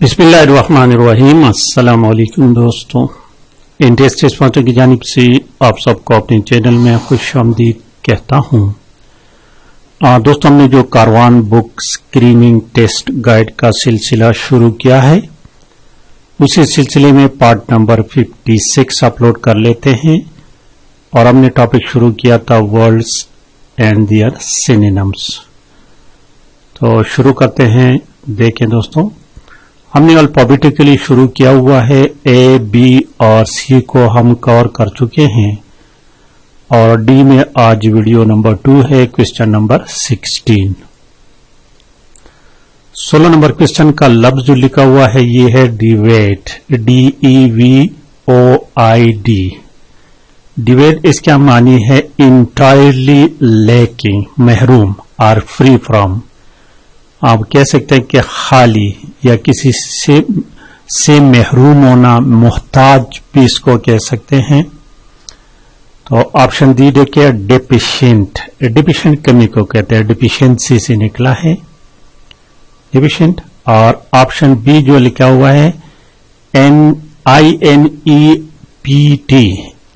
बिस्मिल्लाहिर्रहमानिर्रहीम। अस्सलाम वालेकुम दोस्तों, इंटेस्ट स्पॉन्सर की जानिब से आप सबको अपने चैनल में खुशामदीद कहता हूँ। दोस्तों, हमने जो Karwan book screening test guide का सिलसिला शुरू किया है, उसी सिलसिले में पार्ट नंबर 56 अपलोड कर लेते हैं। और हमने टॉपिक शुरू किया था वर्ड्स एंड देयर सिनोनिम्स। तो शुरू करते हैं। देखें दोस्तों, हमने अल्फाबेटिकली शुरू किया हुआ है। ए, बी और सी को हम कवर कर चुके हैं और डी में आज वीडियो नंबर 2 है, क्वेश्चन नंबर 16। 16 नंबर क्वेश्चन का लफ्ज जो लिखा हुआ है ये है डिवाइड, DEVOID। डिवाइड इसका मानी है इंटायरली लैकिंग, महरूम और फ्री फ्रॉम। आप कह सकते हैं कि खाली या किसी से महरूम होना, मोहताज भी इसको कह सकते हैं। तो ऑप्शन डी देखिए डेफिशिएंट। डेफिशिएंट कमी को कहते हैं, डेफिशिएंसी से निकला है डेफिशिएंट। और ऑप्शन बी जो लिखा हुआ है INEPT,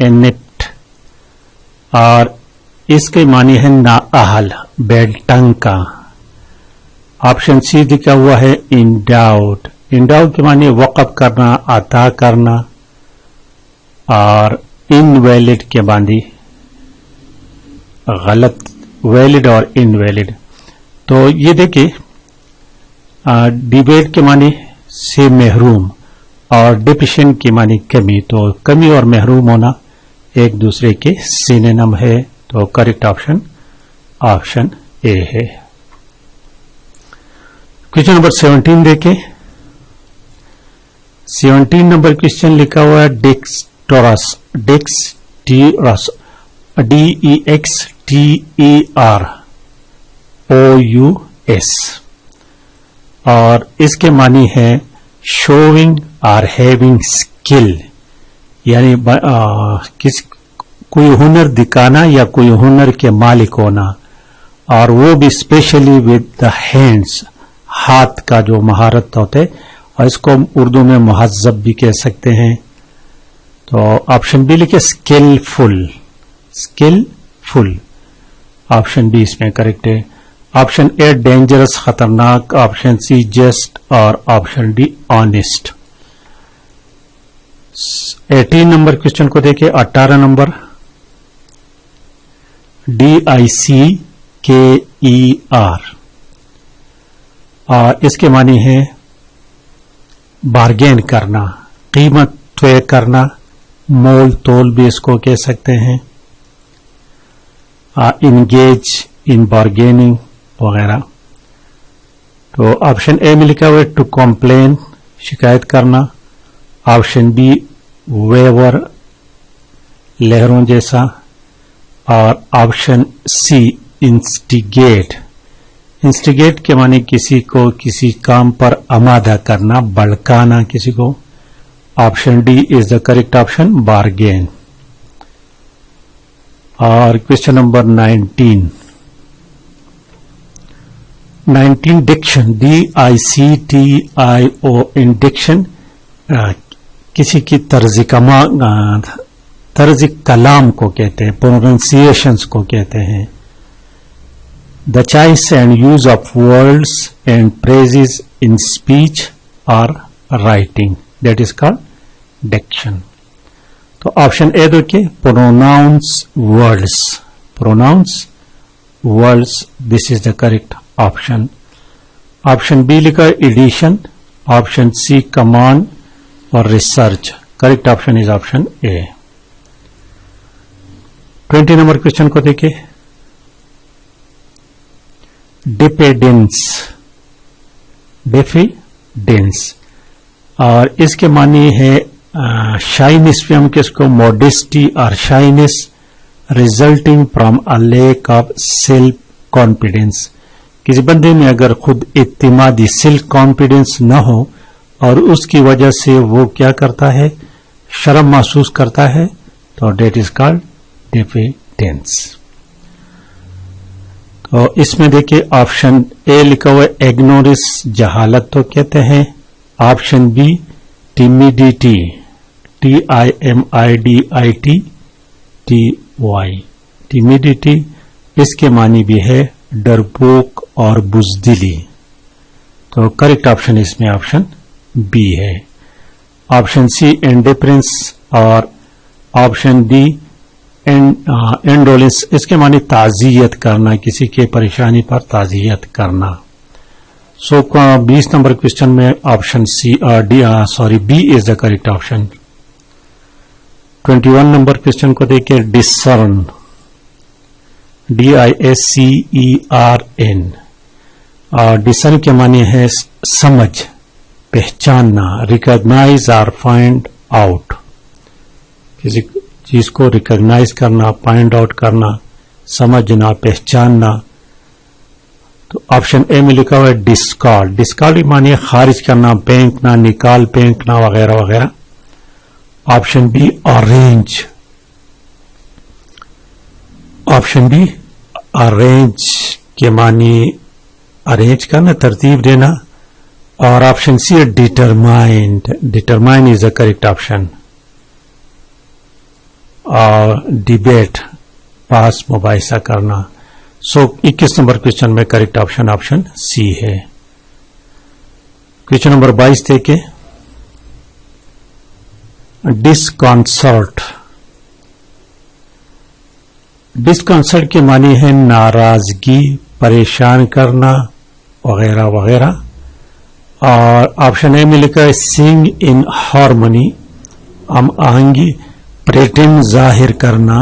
इनेप्ट, और इसके मानी है नाअहल, बेडटंग का। ऑप्शन सी लिखा हुआ है इंडाउड। इंडाउड के माने वक़्फ़ करना, अता करना। और इनवैलिड के मानी गलत, वैलिड और इनवैलिड। तो ये देखिए डिबेट के माने से महरूम और डेफिशिएंट के माने कमी। तो कमी और महरूम होना एक दूसरे के सिनोनिम है। तो करेक्ट ऑप्शन ऑप्शन ए है। क्वेश्चन नंबर 17 देखें। 17 नंबर क्वेश्चन लिखा हुआ है डेक्सटोरस। डेक्सटोरस, DEXTEROUS। और इसके मानी है शोविंग और हैविंग स्किल, यानी कोई हुनर दिखाना या कोई हुनर के मालिक होना, और वो भी स्पेशली विद द हैंड्स, हाथ का जो महारत होते है। और इसको उर्दू में मुहज्जब भी कह सकते हैं। तो ऑप्शन बी लिखे स्किलफुल, स्किलफुल। ऑप्शन बी इसमें करेक्ट है। ऑप्शन ए डेंजरस, खतरनाक। Option C just. और option D honest. 18 number question को देखिए। 18 नंबर DICKER। और इसके मानी है बार्गेन करना, कीमत तय करना, मोल तोल भी इसको कह सकते हैं। इंगेज इन बार्गेनिंग वगैरह। तो ऑप्शन ए में लिखा हुआ है टू कंप्लेन, शिकायत करना। ऑप्शन बी वेवर, लहरों जैसा। और ऑप्शन सी इंस्टिगेट। इंस्टिगेट के माने किसी को किसी काम पर आमादा करना, भड़काना किसी को। Option D is the correct option, bargain. और question number 19 diction, DICTION, diction किसी की तर्ज कलाम को कहते हैं, प्रोनाउंसिएशंस को कहते हैं। The choice and use of words and phrases in speech or writing, that is called diction. तो ऑप्शन ए देखिए pronounce words, pronounce words, this is the correct option. Option B लिखा एडिशन। ऑप्शन सी कमांड और research. Correct option is option A. 20 number question को देखिए। Dependence, diffidence. और इसके मानी है शाइनेस पे हम किसको, मॉडेस्टी और shyness resulting from a lack of self confidence. किसी बंदे में अगर खुद इत्मीनादी, सेल्फ कॉन्फिडेंस न हो और उसकी वजह से वो क्या करता है, शर्म महसूस करता है, तो डेट इज कॉल्ड डिपेंडेंस। तो इसमें देखिए ऑप्शन ए लिखा हुआ है इग्नोरेंस, जहालत तो कहते हैं। Option B timidity, TIMIDITTY, timidity, इसके मानी भी है डरपोक और बुजदिली। तो करेक्ट ऑप्शन इसमें ऑप्शन बी है। ऑप्शन सी इंडिफरेंस और ऑप्शन डी इंडोलेंस, इसके माने ताजियत करना, किसी के परेशानी पर ताजियत करना। सो 20 नंबर क्वेश्चन में option C B is the correct option. 21 number question को देखिए, डिसर्न, DISCERN, और डिसर्न के माने है समझ, पहचानना, रिकॉग्नाइज और फाइंड आउट, किसी चीज को रिकॉग्नाइज करना, फाइंड आउट करना, समझना, पहचानना। तो ऑप्शन ए में लिखा हुआ है डिस्कार्ड, डिस्कार्ड मानिए खारिज करना, फेंकना, निकाल फेंकना वगैरह वगैरह। Option be arrange, option be arrange के मानी अरेंज करना, तरतीब देना। और ऑप्शन सी है determined, determine is the correct option. और डिबेट, पास मुबाहिसा करना। सो 21 नंबर क्वेश्चन में करेक्ट ऑप्शन ऑप्शन सी है। क्वेश्चन नंबर 22 देखे, डिस्कॉन्सर्ट, डिस्कॉन्सर्ट के मानी है नाराजगी, परेशान करना वगैरह वगैरह। और ऑप्शन ए में लिखा है सिंग इन हार्मनी, हम आहंगी, प्रेटिन जाहिर करना।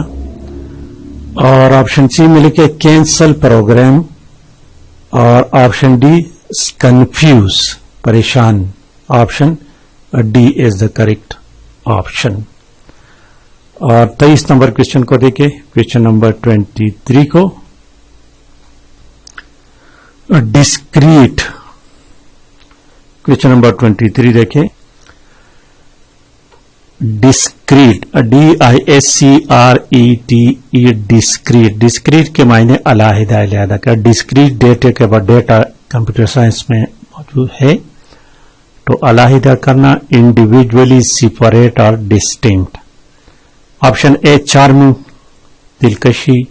और ऑप्शन सी में लिखे कैंसल प्रोग्राम। और ऑप्शन डी कंफ्यूज, परेशान। Option D is the correct option. और 23 नंबर क्वेश्चन को देखें, क्वेश्चन नंबर 23 को, डिस्क्रीट, क्वेश्चन नंबर 23 देखें, डिस्क्रीट, DISCRETE, डिस्क्रीट, डिस्क्रीट के मायने अलहदा अलहदा का, डिस्क्रीट डेटा के बाद डेटा कंप्यूटर साइंस में मौजूद है। तो अलहदा करना, इंडिविजुअली, सेपरेट और डिस्टिंक्ट। ऑप्शन ए चार्मिंग, दिलकशी।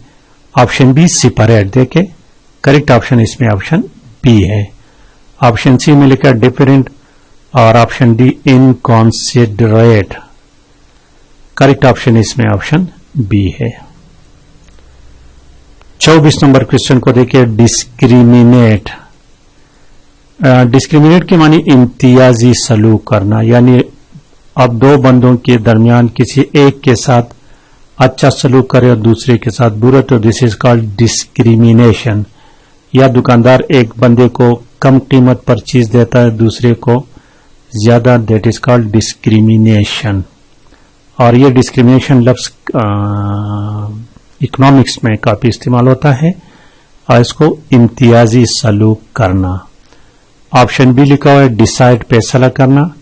ऑप्शन बी सेपरेट, देखे करेक्ट ऑप्शन इसमें ऑप्शन बी है। ऑप्शन सी में लिखा डिफरेंट। और option D inconsiderate, correct option इसमें ऑप्शन बी है। 24 नंबर क्वेश्चन को देखिए, डिस्क्रिमिनेट, डिस्क्रिमिनेट के मानी इम्तियाजी सलूक करना, यानी अब दो बंदों के दरमियान किसी एक के साथ अच्छा सलूक करे और दूसरे के साथ बुरा, तो दिस इज कॉल्ड डिस्क्रिमिनेशन। या दुकानदार एक बंदे को कम कीमत पर चीज देता है, दूसरे को ज्यादा, दैट इज कॉल्ड डिस्क्रिमिनेशन। और ये डिस्क्रिमिनेशन लफ्ज इकोनॉमिक्स में काफी इस्तेमाल होता है, और इसको इम्तियाजी सलूक करना। ऑप्शन बी लिखा हुआ है डिसाइड, फैसला करना।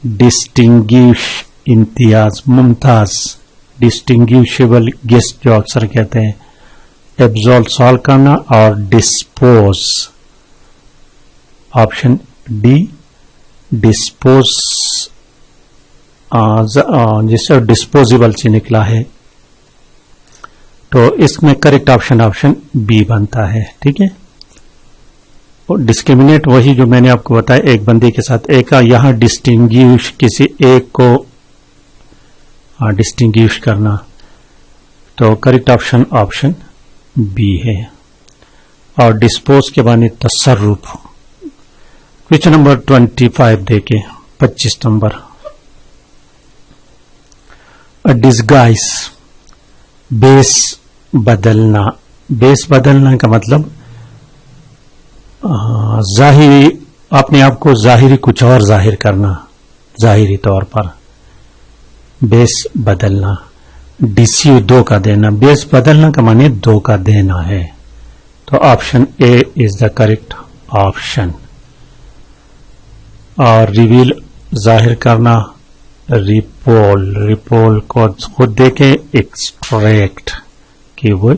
Distinguish, Imtiaz, Mumtaz, distinguishable guest जो अक्सर कहते हैं। एब्सॉल्व, सॉल्व करना। और डिस्पोज, ऑप्शन डी डिस्पोज, जिससे डिस्पोजेबल से निकला है, तो इसमें करेक्ट ऑप्शन ऑप्शन बी बनता है। ठीक है, और डिस्क्रिमिनेट वही जो मैंने आपको बताया, एक बंदे के साथ एक, यहां डिस्टिंग्विश, किसी एक को डिस्टिंग्विश करना, तो करेक्ट ऑप्शन ऑप्शन बी है। और डिस्पोज के बारे तसर्रुफ। क्वेश्चन नंबर 25 देखें, 25 नंबर, डिस्गाइज, बेस बदलना। बेस बदलना का मतलब जाहिरी, अपने आप को जाहिरी कुछ और जाहिर करना, जाहिरी तौर पर, बेस बदलना। डिसीव, धोखा देना। बेस बदलना का माने धोखा देना है, तो option A is the correct option. और रिवील, जाहिर करना। रिपोल, रिपोल को खुद देखे, एक्सट्रैक्ट की वो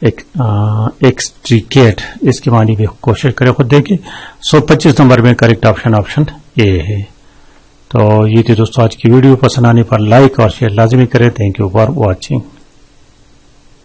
एक्सट्रीकेट, इसके मानी भी कोशिश करें, खुद देखिए। 125 नंबर में करेक्ट ऑप्शन ए है। तो ये थी दोस्तों आज की वीडियो। पसंद आने पर लाइक और शेयर लाजमी करें। Thank you for watching.